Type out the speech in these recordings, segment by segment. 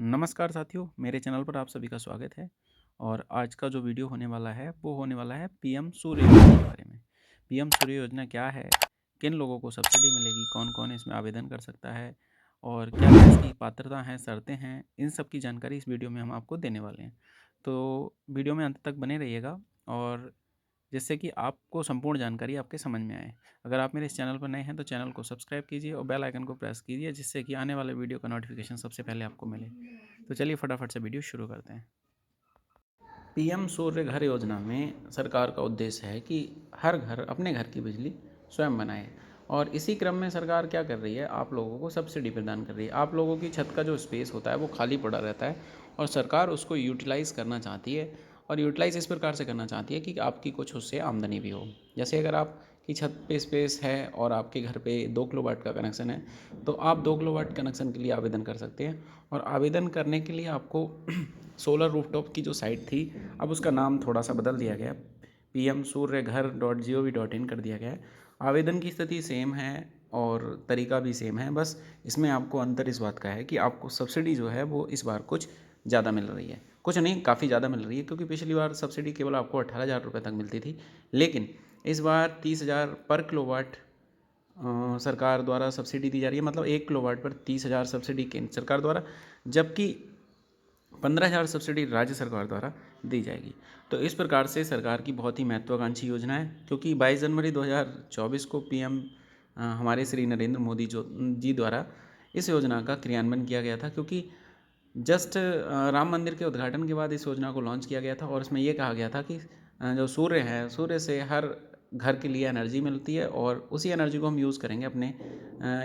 नमस्कार साथियों, मेरे चैनल पर आप सभी का स्वागत है। और आज का जो वीडियो होने वाला है वो होने वाला है पीएम सूर्य योजना के बारे में। पीएम सूर्य योजना क्या है, किन लोगों को सब्सिडी मिलेगी, कौन कौन इसमें आवेदन कर सकता है और क्या क्या इसकी पात्रता हैं, शर्तें हैं, इन सब की जानकारी इस वीडियो में हम आपको देने वाले हैं। तो वीडियो में अंत तक बने रहिएगा और जिससे कि आपको संपूर्ण जानकारी आपके समझ में आए। अगर आप मेरे इस चैनल पर नए हैं तो चैनल को सब्सक्राइब कीजिए और बेल आइकन को प्रेस कीजिए, जिससे कि आने वाले वीडियो का नोटिफिकेशन सबसे पहले आपको मिले। तो चलिए फटाफट से वीडियो शुरू करते हैं। पीएम सूर्य घर योजना में सरकार का उद्देश्य है कि हर घर अपने घर की बिजली स्वयं बनाए। और इसी क्रम में सरकार क्या कर रही है, आप लोगों को सब्सिडी प्रदान कर रही है। आप लोगों की छत का जो स्पेस होता है वो खाली पड़ा रहता है और सरकार उसको यूटिलाइज़ करना चाहती है। और यूटिलाइज़ इस प्रकार से करना चाहती है कि आपकी कुछ उससे आमदनी भी हो। जैसे अगर आपकी छत पे स्पेस है और आपके घर पे 2 किलोवाट का कनेक्शन है, तो आप 2 किलोवाट कनेक्शन के लिए आवेदन कर सकते हैं। और आवेदन करने के लिए आपको सोलर रूफटॉप की जो साइट थी, अब उसका नाम थोड़ा सा बदल दिया गया, pmsuryaghar.gov.in कर दिया गया है। आवेदन की स्थिति सेम है और तरीका भी सेम है, बस इसमें आपको अंतर इस बात का है कि आपको सब्सिडी जो है वो इस बार कुछ ज़्यादा मिल रही है। कुछ नहीं, काफ़ी ज़्यादा मिल रही है, क्योंकि पिछली बार सब्सिडी केवल आपको 18,000 रुपये तक मिलती थी, लेकिन इस बार 30,000 पर किलोवाट सरकार द्वारा सब्सिडी दी जा रही है। मतलब 1 किलोवाट पर 30,000 सब्सिडी केंद्र सरकार द्वारा, जबकि 15,000 सब्सिडी राज्य सरकार द्वारा दी जाएगी। तो इस प्रकार से सरकार की बहुत ही महत्वाकांक्षी योजना है, क्योंकि 22 जनवरी 2024 को पीएम हमारे श्री नरेंद्र मोदी जी द्वारा इस योजना का क्रियान्वयन किया गया था। क्योंकि जस्ट राम मंदिर के उद्घाटन के बाद इस योजना को लॉन्च किया गया था और इसमें ये कहा गया था कि जो सूर्य है, सूर्य से हर घर के लिए एनर्जी मिलती है और उसी एनर्जी को हम यूज़ करेंगे अपने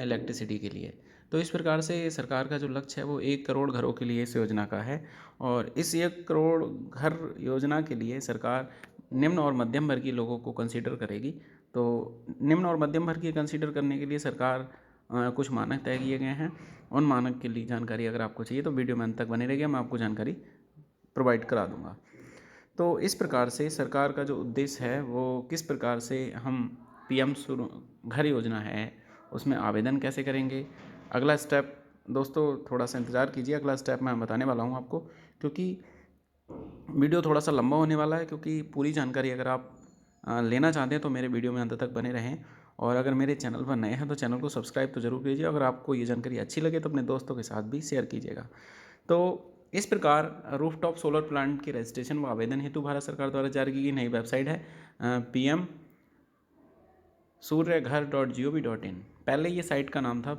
इलेक्ट्रिसिटी के लिए। तो इस प्रकार से सरकार का जो लक्ष्य है वो 1 करोड़ घरों के लिए इस योजना का है। और इस 1 करोड़ घर योजना के लिए सरकार निम्न और मध्यम वर्गीय लोगों को कंसीडर करेगी। तो निम्न और मध्यम वर्ग की कंसीडर करने के लिए सरकार कुछ मानक तय किए गए हैं। उन मानक के लिए जानकारी अगर आपको चाहिए तो वीडियो में अंत तक बने रहिए, मैं आपको जानकारी प्रोवाइड करा दूंगा। तो इस प्रकार से सरकार का जो उद्देश्य है वो किस प्रकार से हम पीएम घर योजना है उसमें आवेदन कैसे करेंगे, अगला स्टेप दोस्तों थोड़ा सा इंतज़ार कीजिए। अगला स्टेप मैं बताने वाला हूँ आपको, क्योंकि वीडियो थोड़ा सा लंबा होने वाला है। क्योंकि पूरी जानकारी अगर आप लेना चाहते हैं तो मेरे वीडियो में अंत तक बने रहें। और अगर मेरे चैनल पर नए हैं तो चैनल को सब्सक्राइब तो ज़रूर कीजिए। अगर आपको ये जानकारी अच्छी लगे तो अपने दोस्तों के साथ भी शेयर कीजिएगा। तो इस प्रकार रूफटॉप सोलर प्लांट के रजिस्ट्रेशन व आवेदन हेतु भारत सरकार द्वारा जारी की गई नई वेबसाइट है pm suryaghar.gov.in। पहले ये साइट का नाम था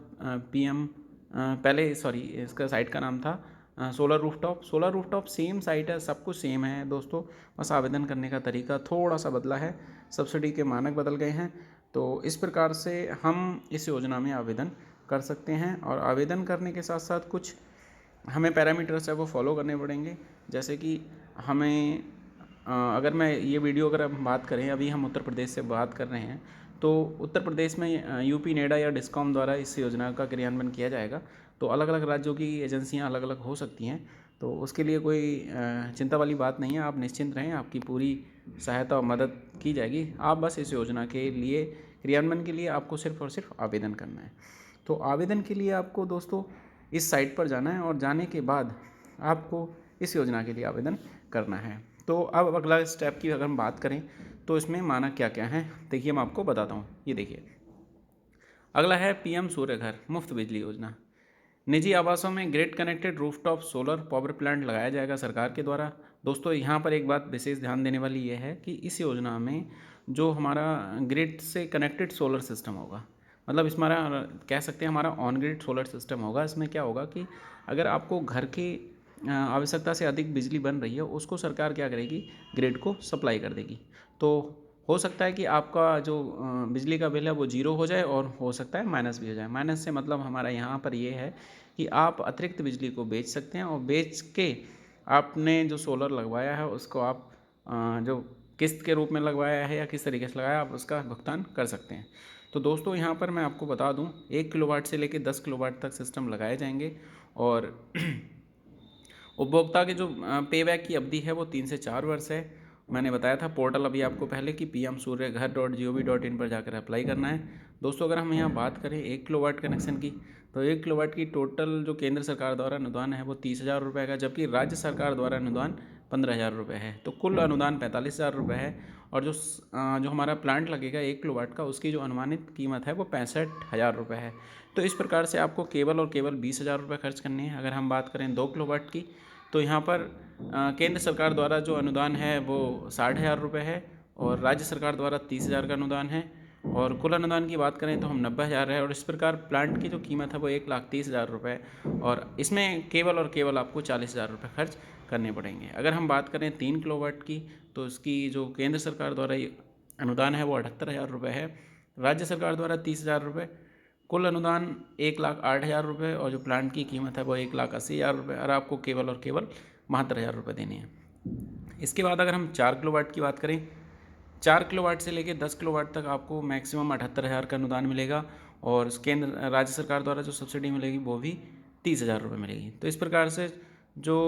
इसका साइट का नाम था solar rooftop. Solar rooftop same site है, सब कुछ सेम है दोस्तों, बस आवेदन करने का तरीका थोड़ा सा बदला है, सब्सिडी के मानक बदल गए हैं। तो इस प्रकार से हम इस योजना में आवेदन कर सकते हैं। और आवेदन करने के साथ साथ कुछ हमें पैरामीटर्स है वो फॉलो करने पड़ेंगे। जैसे कि हमें अगर मैं ये वीडियो अगर हम बात करें, अभी हम उत्तर प्रदेश से बात कर रहे हैं, तो उत्तर प्रदेश में यूपी नेडा या डिस्कॉम द्वारा इस योजना का क्रियान्वयन किया जाएगा। तो अलग अलग राज्यों की एजेंसियां अलग अलग हो सकती हैं, तो उसके लिए कोई चिंता वाली बात नहीं है। आप निश्चिंत रहें, आपकी पूरी सहायता और मदद की जाएगी। आप बस इस योजना के लिए क्रियान्वयन के लिए आपको सिर्फ और सिर्फ आवेदन करना है। तो आवेदन के लिए आपको दोस्तों इस साइट पर जाना है और जाने के बाद आपको इस योजना के लिए आवेदन करना है। तो अब अगला स्टेप की अगर हम बात करें तो इसमें मानक क्या क्या हैं, देखिए मैं आपको बताता हूँ। ये देखिए, अगला है पीएम सूर्य घर मुफ्त बिजली योजना। निजी आवासों में grid connected rooftop solar power plant लगाया जाएगा सरकार के द्वारा। दोस्तों यहाँ पर एक बात विशेष ध्यान देने वाली ये है कि इस योजना में जो हमारा ग्रिड से कनेक्टेड सोलर सिस्टम होगा, मतलब इस हमारा कह सकते हैं हमारा ऑन ग्रिड सोलर सिस्टम होगा। इसमें क्या होगा कि अगर आपको घर की आवश्यकता से अधिक बिजली बन रही है, उसको सरकार क्या करेगी, ग्रिड को सप्लाई कर देगी। तो हो सकता है कि आपका जो बिजली का बिल है वो जीरो हो जाए और हो सकता है माइनस भी हो जाए। माइनस से मतलब हमारा यहाँ पर ये है कि आप अतिरिक्त बिजली को बेच सकते हैं और बेच के आपने जो सोलर लगवाया है उसको आप जो किस्त के रूप में लगवाया है या किस तरीके से लगाया आप उसका भुगतान कर सकते हैं। तो दोस्तों यहाँ पर मैं आपको बता दूँ, 1 किलोवाट से लेकर 10 किलोवाट तक सिस्टम लगाए जाएंगे। और उपभोक्ता के जो पे बैक की अवधि है वो 3 से 4 वर्ष है। मैंने बताया था पोर्टल अभी आपको पहले कि pmsuryaghar.gov.in पर जाकर अप्लाई करना है। दोस्तों अगर हम यहाँ बात करें 1 किलोवाट कनेक्शन की, तो 1 किलोवाट की टोटल जो केंद्र सरकार द्वारा अनुदान है वो 30,000 रुपये का, जबकि राज्य सरकार द्वारा अनुदान 15,000 रुपये है। तो कुल अनुदान 45,000 रुपये है। और जो हमारा प्लांट लगेगा 1 किलोवाट का, उसकी जो अनुमानित कीमत है वो 65,000 रुपये है। तो इस प्रकार से आपको केवल और केवल 20,000 रुपये खर्च करने हैं। अगर हम बात करें 2 किलोवाट की, तो यहाँ पर केंद्र सरकार द्वारा जो अनुदान है वो 60,000 रुपये है और राज्य सरकार द्वारा 30,000 का अनुदान है। और कुल अनुदान की बात करें तो हम 90,000 है। और इस प्रकार प्लांट की जो कीमत है वो 1,30,000 रुपये, और इसमें केवल और केवल आपको 40,000 रुपये खर्च करने पड़ेंगे। अगर हम बात करें 3 किलोवाट की, तो इसकी जो केंद्र सरकार द्वारा अनुदान है वो 78,000 रुपये है, राज्य सरकार द्वारा 30,000 रुपये, कुल अनुदान 1,08,000 रुपये, और जो प्लांट की कीमत है वो 1,80,000 रुपये, और आपको केवल और केवल 72,000 रुपये देने हैं। इसके बाद अगर हम 4 किलोवाट की बात करें, 4 किलोवाट से लेकर 10 किलोवाट तक आपको मैक्सिमम 78,000 का अनुदान मिलेगा, और केंद्र राज्य सरकार द्वारा जो सब्सिडी मिलेगी वो भी 30,000 रुपये मिलेगी। तो इस प्रकार से जो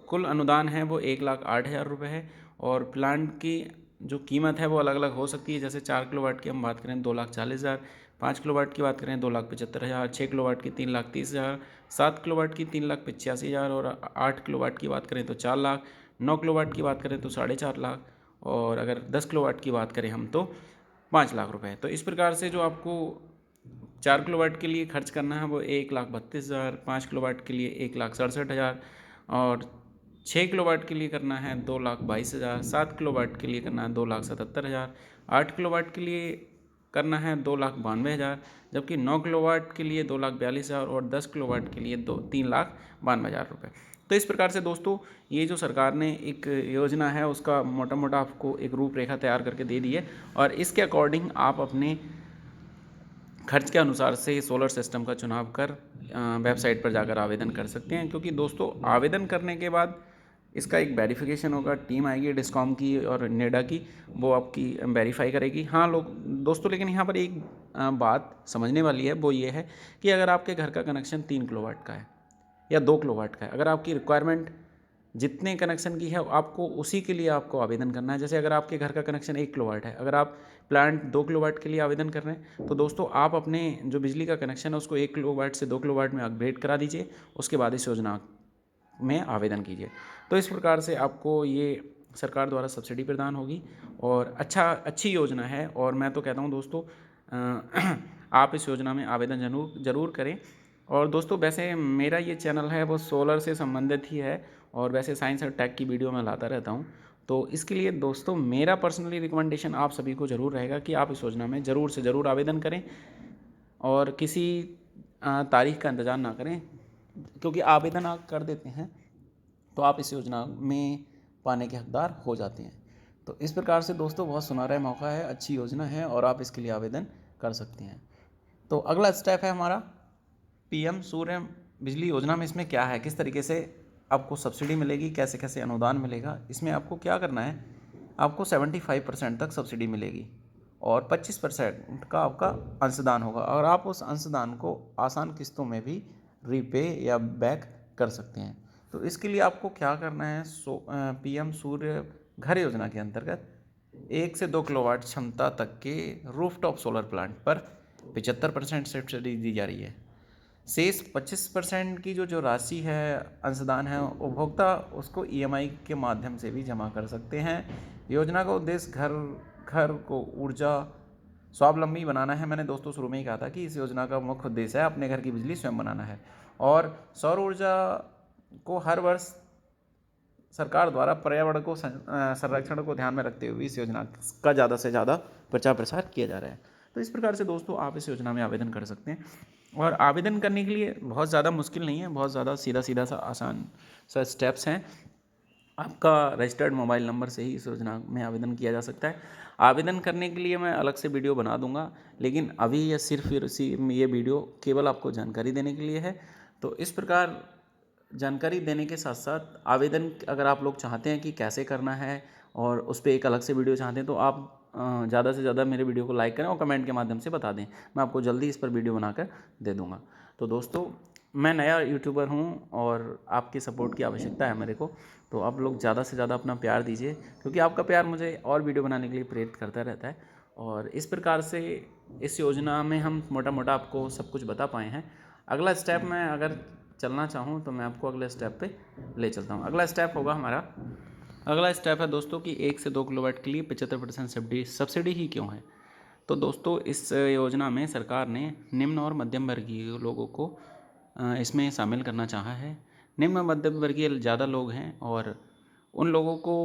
कुल अनुदान है वो 1,08,000 रुपये है। और प्लांट की जो कीमत है वो अलग अलग हो सकती है। जैसे 4 किलोवाट की हम बात करें 2,40,000, 5 किलोवाट की बात करें 2,75,000, 6 किलोवाट की 3,30,000, 7 किलोवाट की 3,85,000, और 8 किलोवाट की बात करें तो 4 लाख, 9 किलोवाट की बात करें तो 4.5 लाख, और अगर 10 किलोवाट की बात करें हम तो 5 लाख रुपए। तो इस प्रकार से जो आपको 4 किलोवाट के लिए खर्च करना है वो 1,32,000, 5 किलोवाट के लिए 1,67,000, और 6 किलोवाट के लिए करना है 2,22,000, 7 किलोवाट के लिए करना है 2,77,000, 8 किलोवाट के लिए करना है 2,92,000, जबकि 9 किलोवाट के लिए 2,42,000, और 10 किलोवाट के लिए 3,92,000 रुपये। तो इस प्रकार से दोस्तों ये जो सरकार ने एक योजना है उसका मोटा मोटा आपको एक रूपरेखा तैयार करके दे दी है, और इसके अकॉर्डिंग आप अपने खर्च के अनुसार से सोलर सिस्टम का चुनाव कर वेबसाइट पर जाकर आवेदन कर सकते हैं। क्योंकि दोस्तों आवेदन करने के बाद इसका एक वेरिफिकेशन होगा, टीम आएगी डिस्कॉम की और नेडा की, वो आपकी वेरीफाई करेगी। हाँ दोस्तों, लेकिन यहाँ पर एक बात समझने वाली है, वो ये है कि अगर आपके घर का कनेक्शन 3 किलोवाट का है या 2 किलोवाट का है, अगर आपकी रिक्वायरमेंट जितने कनेक्शन की है आपको उसी के लिए आपको आवेदन करना है। जैसे अगर आपके घर का कनेक्शन 1 किलोवाट है, अगर आप प्लांट 2 किलोवाट के लिए आवेदन कर रहे हैं, तो दोस्तों आप अपने जो बिजली का कनेक्शन है उसको 1 किलोवाट से 2 किलोवाट में अपग्रेड करा दीजिए, उसके बाद इस योजना में आवेदन कीजिए। तो इस प्रकार से आपको ये सरकार द्वारा सब्सिडी प्रदान होगी, और अच्छी योजना है। और मैं तो कहता हूँ दोस्तों आप इस योजना में आवेदन ज़रूर करें। और दोस्तों वैसे मेरा ये चैनल है वो सोलर से संबंधित ही है, और वैसे साइंस और टेक की वीडियो मैं लाता रहता हूँ। तो इसके लिए दोस्तों मेरा पर्सनली रिकमेंडेशन आप सभी को ज़रूर रहेगा कि आप इस योजना में ज़रूर से ज़रूर आवेदन करें, और किसी तारीख का इंतज़ार ना करें, क्योंकि आवेदन आप कर देते हैं तो आप इस योजना में पाने के हकदार हो जाते हैं। तो इस प्रकार से दोस्तों बहुत सुनहरा मौका है, अच्छी योजना है, और आप इसके लिए आवेदन कर सकते हैं। तो अगला स्टेप है हमारा PM सूर्य बिजली योजना में इसमें क्या है, किस तरीके से आपको सब्सिडी मिलेगी, कैसे कैसे अनुदान मिलेगा। इसमें आपको क्या करना है, आपको 75% तक सब्सिडी मिलेगी, और 25% का आपका अंशदान होगा, और आप उस अंशदान को आसान किस्तों में भी रीपे या बैक कर सकते हैं। तो इसके लिए आपको क्या करना है, PM सूर्य घर योजना के अंतर्गत 1 से 2 किलोवाट क्षमता तक के रूफटॉप सोलर प्लांट पर 75% सब्सिडी दी जा रही है। शेष 25% की जो राशि है अंशदान है, उपभोक्ता उसको EMI के माध्यम से भी जमा कर सकते हैं। योजना का उद्देश्य घर को ऊर्जा स्वावलंबी बनाना है। मैंने दोस्तों शुरू में ही कहा था कि इस योजना का मुख्य उद्देश्य है अपने घर की बिजली स्वयं बनाना है, और सौर ऊर्जा को हर वर्ष सरकार द्वारा पर्यावरण को संरक्षण को ध्यान में रखते हुए इस योजना का ज़्यादा से ज़्यादा प्रचार प्रसार किया जा रहा है। तो इस प्रकार से दोस्तों आप इस योजना में आवेदन कर सकते हैं, और आवेदन करने के लिए बहुत ज़्यादा मुश्किल नहीं है, बहुत ज़्यादा सीधा सा आसान सा स्टेप्स हैं। आपका रजिस्टर्ड मोबाइल नंबर से ही इस योजना में आवेदन किया जा सकता है। आवेदन करने के लिए मैं अलग से वीडियो बना दूंगा, लेकिन अभी ये सिर्फ ये वीडियो केवल आपको जानकारी देने के लिए है। तो इस प्रकार जानकारी देने के साथ साथ आवेदन अगर आप लोग चाहते हैं कि कैसे करना है, और उस पर एक अलग से वीडियो चाहते हैं, तो आप ज़्यादा से ज़्यादा मेरे वीडियो को लाइक करें और कमेंट के माध्यम से बता दें, मैं आपको जल्दी इस पर वीडियो बनाकर दे दूँगा। तो दोस्तों मैं नया यूट्यूबर हूँ, और आपकी सपोर्ट की आवश्यकता है मेरे को, तो आप लोग ज़्यादा से ज़्यादा अपना प्यार दीजिए, क्योंकि आपका प्यार मुझे और वीडियो बनाने के लिए प्रेरित करता रहता है। और इस प्रकार से इस योजना में हम मोटा मोटा आपको सब कुछ बता पाए हैं। अगला स्टेप मैं अगर चलना चाहूँ तो मैं आपको अगले स्टेप पे ले चलता हूँ। अगला स्टेप होगा हमारा, अगला स्टेप है दोस्तों कि 1 से 2 किलोवाट के लिए 75% सब्सिडी ही क्यों है। तो दोस्तों इस योजना में सरकार ने निम्न और मध्यम वर्गीय लोगों को इसमें शामिल करना चाहा है। निम्न मध्यम वर्गीय ज़्यादा लोग हैं और उन लोगों को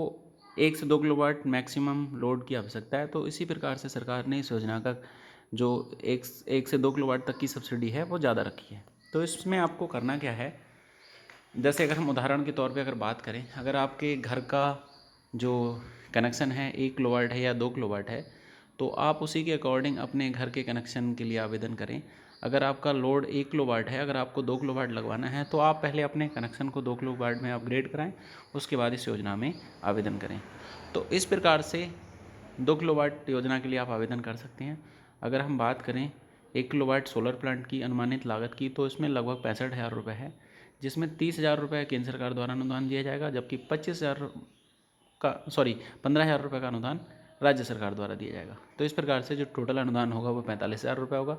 1 से 2 किलोवाट मैक्सिमम लोड की आवश्यकता है। तो इसी प्रकार से सरकार ने इस योजना का जो एक से 2 किलोवाट तक की सब्सिडी है वो ज़्यादा रखी है। तो इसमें आपको करना क्या है, जैसे अगर हम उदाहरण के तौर पे अगर बात करें, अगर आपके घर का जो कनेक्शन है 1 किलोवाट है या 2 किलोवाट है, तो आप उसी के अकॉर्डिंग अपने घर के कनेक्शन के लिए आवेदन करें। अगर आपका लोड 1 किलोवाट है, अगर आपको 2 किलोवाट लगवाना है तो आप पहले अपने कनेक्शन को 2 किलोवाट में अपग्रेड कराएं, उसके बाद इस योजना में आवेदन करें। तो इस प्रकार से 2 किलोवाट योजना के लिए आप आवेदन कर सकते हैं। अगर हम बात करें 1 किलोवाट सोलर प्लांट की अनुमानित लागत की, तो इसमें लगभग 65,000 रुपये है, जिसमें 30,000 रुपये केंद्र सरकार द्वारा अनुदान दिया जाएगा, जबकि 15,000 रुपये का अनुदान राज्य सरकार द्वारा दिया जाएगा। तो इस प्रकार से जो टोटल अनुदान होगा वो 45,000 रुपये होगा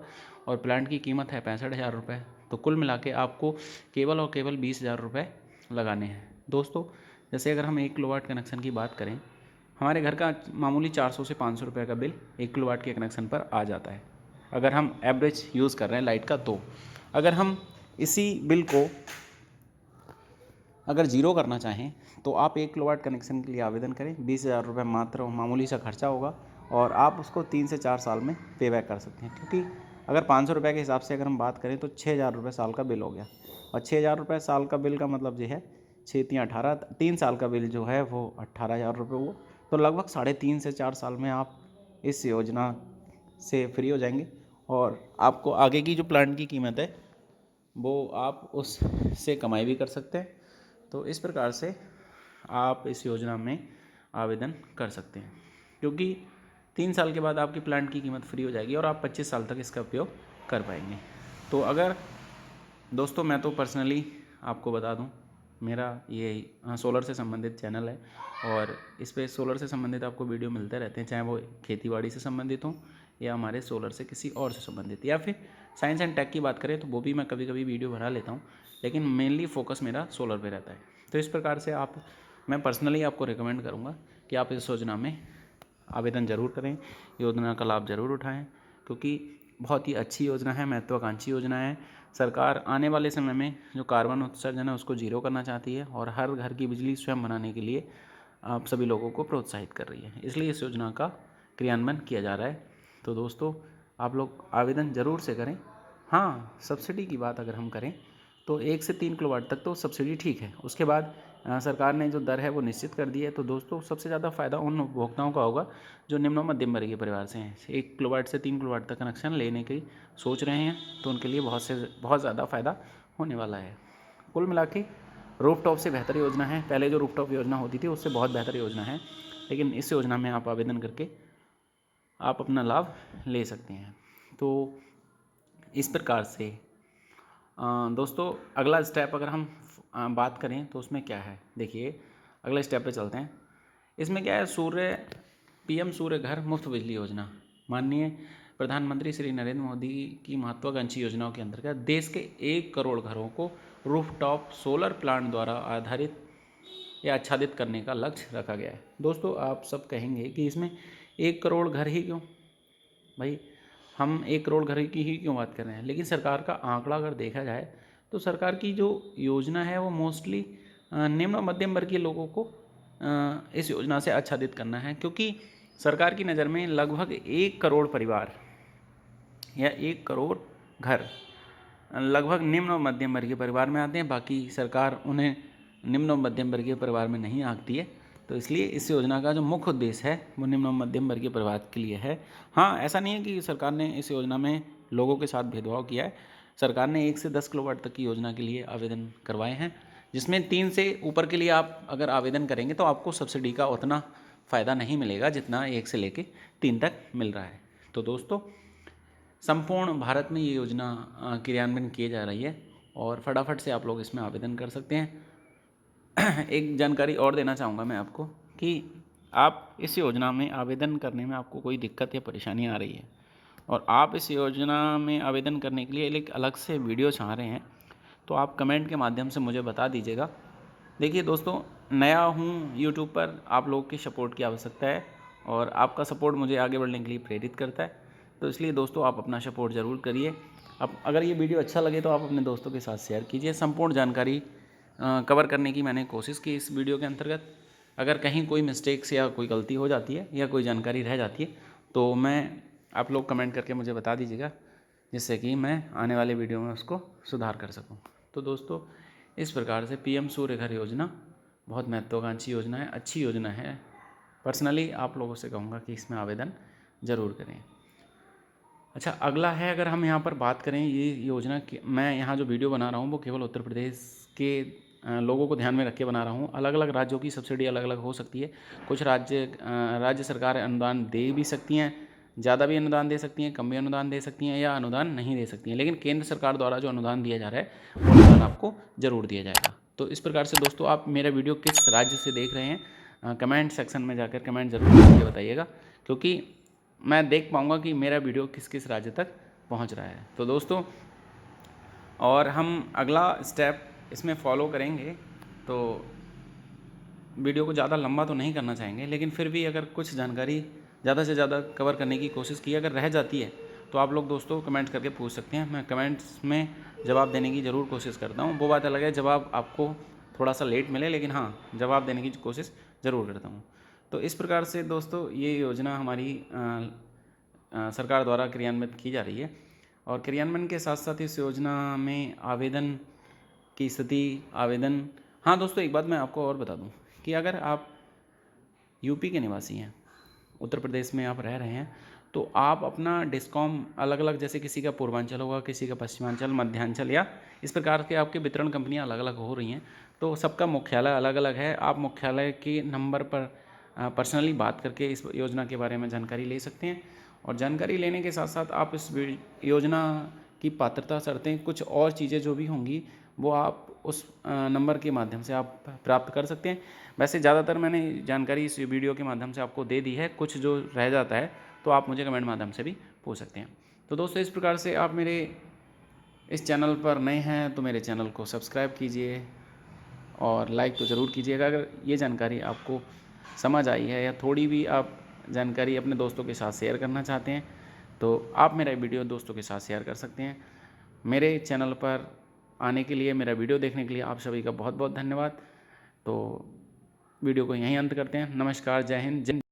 और प्लांट की कीमत है 65,000 रुपये। तो कुल मिला के आपको केवल और केवल 20,000 रुपये लगाने हैं। दोस्तों जैसे अगर हम 1 किलोवाट कनेक्शन की बात करें, हमारे घर का मामूली 400 से 500 रुपये का बिल 1 किलोवाट के कनेक्शन पर आ जाता है, अगर हम एवरेज यूज़ कर रहे हैं लाइट का। तो अगर हम इसी बिल को अगर जीरो करना चाहें तो आप 1 किलोवाट कनेक्शन के लिए आवेदन करें। 20,000 रुपये मात्र मामूली सा खर्चा होगा और आप उसको 3 से 4 साल में पे बैक कर सकते हैं, क्योंकि अगर 500 रुपये के हिसाब से अगर हम बात करें तो 6,000 रुपये साल का बिल हो गया। और 6,000 रुपये साल का बिल का मतलब ये है 6 3 18, 3 साल का बिल जो है वो 18,000 रुपये हुआ। तो लगभग 3.5 से 4 साल में आप इस योजना से फ्री हो जाएंगे और आपको आगे की जो प्लांट की कीमत है वो आप उससे कमाई भी कर सकते हैं। तो इस प्रकार से आप इस योजना में आवेदन कर सकते हैं, क्योंकि 3 साल के बाद आपकी प्लांट की कीमत फ्री हो जाएगी और आप 25 साल तक इसका उपयोग कर पाएंगे। तो अगर दोस्तों मैं तो पर्सनली आपको बता दूं, मेरा ये सोलर से संबंधित चैनल है और इस पे सोलर से संबंधित आपको वीडियो मिलते रहते हैं, चाहे वो खेतीबाड़ी से संबंधित हो या हमारे सोलर से किसी और से संबंधित, या फिर साइंस एंड टेक की बात करें तो वो भी मैं कभी कभी वीडियो बना लेता हूँ, लेकिन मेनली फोकस मेरा सोलर पे रहता है। तो इस प्रकार से मैं पर्सनली आपको रिकमेंड करूँगा कि आप इस योजना में आवेदन ज़रूर करें, योजना का लाभ ज़रूर उठाएँ, क्योंकि बहुत ही अच्छी योजना है, महत्वाकांक्षी योजना है। सरकार आने वाले समय में जो कार्बन उत्सर्जन है उसको जीरो करना चाहती है और हर घर की बिजली स्वयं बनाने के लिए आप सभी लोगों को प्रोत्साहित कर रही है, इसलिए इस योजना का क्रियान्वयन किया जा रहा है। तो दोस्तों आप लोग आवेदन ज़रूर से करें। हाँ, सब्सिडी की बात अगर हम करें तो 1 से 3 किलोवाट तक तो सब्सिडी ठीक है, उसके बाद सरकार ने जो दर है वो निश्चित कर दी है। तो दोस्तों सबसे ज़्यादा फ़ायदा उन उपभोक्ताओं का होगा जो निम्न और मध्यम वर्गीय परिवार से हैं। 1 किलोवाट से 3 किलोवाट तक कनेक्शन लेने की सोच रहे हैं तो उनके लिए बहुत ज़्यादा फ़ायदा होने वाला है। कुल मिला के रूफटॉप से बेहतर योजना है, पहले जो रूफटॉप योजना होती थी उससे बहुत बेहतर योजना है, लेकिन इस योजना में आप आवेदन करके आप अपना लाभ ले सकते हैं। तो इस प्रकार से दोस्तों अगला स्टेप अगर हम बात करें तो उसमें क्या है, देखिए अगले स्टेप पे चलते हैं। इसमें क्या है, पीएम सूर्य घर मुफ्त बिजली योजना, माननीय प्रधानमंत्री श्री नरेंद्र मोदी की महत्वाकांक्षी योजनाओं के अंतर्गत देश के 1 करोड़ घरों को रूफटॉप सोलर प्लांट द्वारा आधारित या आच्छादित करने का लक्ष्य रखा गया है। दोस्तों आप सब कहेंगे कि इसमें 1 करोड़ घर ही क्यों, भाई हम 1 करोड़ घर की ही क्यों बात कर रहे हैं, लेकिन सरकार का आंकड़ा अगर देखा जाए तो सरकार की जो योजना है वो मोस्टली निम्न और मध्यम वर्गीय लोगों को इस योजना से आच्छादित करना है, क्योंकि सरकार की नज़र में लगभग 1 करोड़ परिवार या 1 करोड़ घर लगभग निम्न और मध्यम वर्गीय परिवार में आते हैं, बाकी सरकार उन्हें निम्न और मध्यम वर्गीय परिवार में नहीं आंकती है। तो इसलिए इस योजना का जो मुख्य उद्देश्य है वो निम्न और मध्यम वर्गीय परिवार के लिए है। हाँ, ऐसा नहीं है कि सरकार ने इस योजना में लोगों के साथ भेदभाव किया है। सरकार ने 1 से 10 किलोवाट तक की योजना के लिए आवेदन करवाए हैं, जिसमें 3 से ऊपर के लिए आप अगर आवेदन करेंगे तो आपको सब्सिडी का उतना फ़ायदा नहीं मिलेगा जितना 1 से लेके 3 तक मिल रहा है। तो दोस्तों संपूर्ण भारत में ये योजना क्रियान्वयन की जा रही है और फटाफट से आप लोग इसमें आवेदन कर सकते हैं। एक जानकारी और देना चाहूँगा मैं आपको कि आप इस योजना में आवेदन करने में आपको कोई दिक्कत या परेशानी आ रही है और आप इस योजना में आवेदन करने के लिए एक अलग से वीडियो चाह रहे हैं तो आप कमेंट के माध्यम से मुझे बता दीजिएगा। देखिए दोस्तों, नया हूँ यूट्यूब पर, आप लोगों की सपोर्ट की आवश्यकता है और आपका सपोर्ट मुझे आगे बढ़ने के लिए प्रेरित करता है। तो इसलिए दोस्तों आप अपना सपोर्ट ज़रूर करिए। अब अगर ये वीडियो अच्छा लगे तो आप अपने दोस्तों के साथ शेयर कीजिए। संपूर्ण जानकारी कवर करने की मैंने कोशिश की इस वीडियो के अंतर्गत। अगर कहीं कोई मिस्टेक्स या कोई गलती हो जाती है या कोई जानकारी रह जाती है तो आप लोग कमेंट करके मुझे बता दीजिएगा, जिससे कि मैं आने वाले वीडियो में उसको सुधार कर सकूं। तो दोस्तों, इस प्रकार से पीएम सूर्य घर योजना बहुत महत्वाकांक्षी योजना है, अच्छी योजना है। पर्सनली आप लोगों से कहूँगा कि इसमें आवेदन ज़रूर करें। अच्छा, अगला है, अगर हम यहाँ पर बात करें ये योजना की, मैं यहाँ जो वीडियो बना रहा हूँ वो केवल उत्तर प्रदेश के लोगों को ध्यान में रख के बना रहा हूँ। अलग अलग राज्यों की सब्सिडी अलग अलग हो सकती है। कुछ राज्य सरकार अनुदान दे भी सकती हैं, ज़्यादा भी अनुदान दे सकती हैं, कम भी अनुदान दे सकती हैं या अनुदान नहीं दे सकती हैं। लेकिन केंद्र सरकार द्वारा जो अनुदान दिया जा रहा है वो अनुदान आपको ज़रूर दिया जाएगा। तो इस प्रकार से दोस्तों, आप मेरा वीडियो किस राज्य से देख रहे हैं कमेंट सेक्शन में जाकर कमेंट ज़रूर करके बताइएगा, क्योंकि मैं देख पाऊँगा कि मेरा वीडियो किस किस राज्य तक पहुँच रहा है। तो दोस्तों, और हम अगला स्टेप इसमें फॉलो करेंगे। तो वीडियो को ज़्यादा लंबा तो नहीं करना चाहेंगे, लेकिन फिर भी अगर कुछ जानकारी ज़्यादा से ज़्यादा कवर करने की कोशिश की, अगर रह जाती है तो आप लोग दोस्तों कमेंट करके पूछ सकते हैं। मैं कमेंट्स में जवाब देने की ज़रूर कोशिश करता हूँ। वो बात अलग है जवाब आपको थोड़ा सा लेट मिले, लेकिन हाँ, जवाब देने की कोशिश ज़रूर करता हूँ। तो इस प्रकार से दोस्तों ये योजना हमारी सरकार द्वारा क्रियान्वित की जा रही है। और क्रियान्वयन के साथ साथ इस योजना में आवेदन की स्थिति, हाँ दोस्तों, एक बात मैं आपको और बता दूं कि अगर आप यूपी के निवासी हैं, उत्तर प्रदेश में आप रह रहे हैं, तो आप अपना डिस्कॉम अलग अलग, जैसे किसी का पूर्वांचल होगा, किसी का पश्चिमांचल, मध्यांचल, या इस प्रकार के आपके वितरण कंपनियां अलग अलग हो रही हैं, तो सबका मुख्यालय अलग अलग है। आप मुख्यालय के नंबर पर पर्सनली बात करके इस योजना के बारे में जानकारी ले सकते हैं। और जानकारी लेने के साथ साथ आप इस योजना की पात्रता शर्तें, कुछ और चीज़ें जो भी होंगी वो आप उस नंबर के माध्यम से आप प्राप्त कर सकते हैं। वैसे ज़्यादातर मैंने जानकारी इस वीडियो के माध्यम से आपको दे दी है, कुछ जो रह जाता है तो आप मुझे कमेंट माध्यम से भी पूछ सकते हैं। तो दोस्तों, इस प्रकार से आप मेरे इस चैनल पर नए हैं तो मेरे चैनल को सब्सक्राइब कीजिए और लाइक तो ज़रूर कीजिएगा। अगर ये जानकारी आपको समझ आई है या थोड़ी भी आप जानकारी अपने दोस्तों के साथ शेयर करना चाहते हैं तो आप मेरा वीडियो दोस्तों के साथ शेयर कर सकते हैं। मेरे चैनल पर आने के लिए, मेरा वीडियो देखने के लिए आप सभी का बहुत बहुत धन्यवाद। तो वीडियो को यहीं अंत करते हैं। नमस्कार, जय हिंद, जय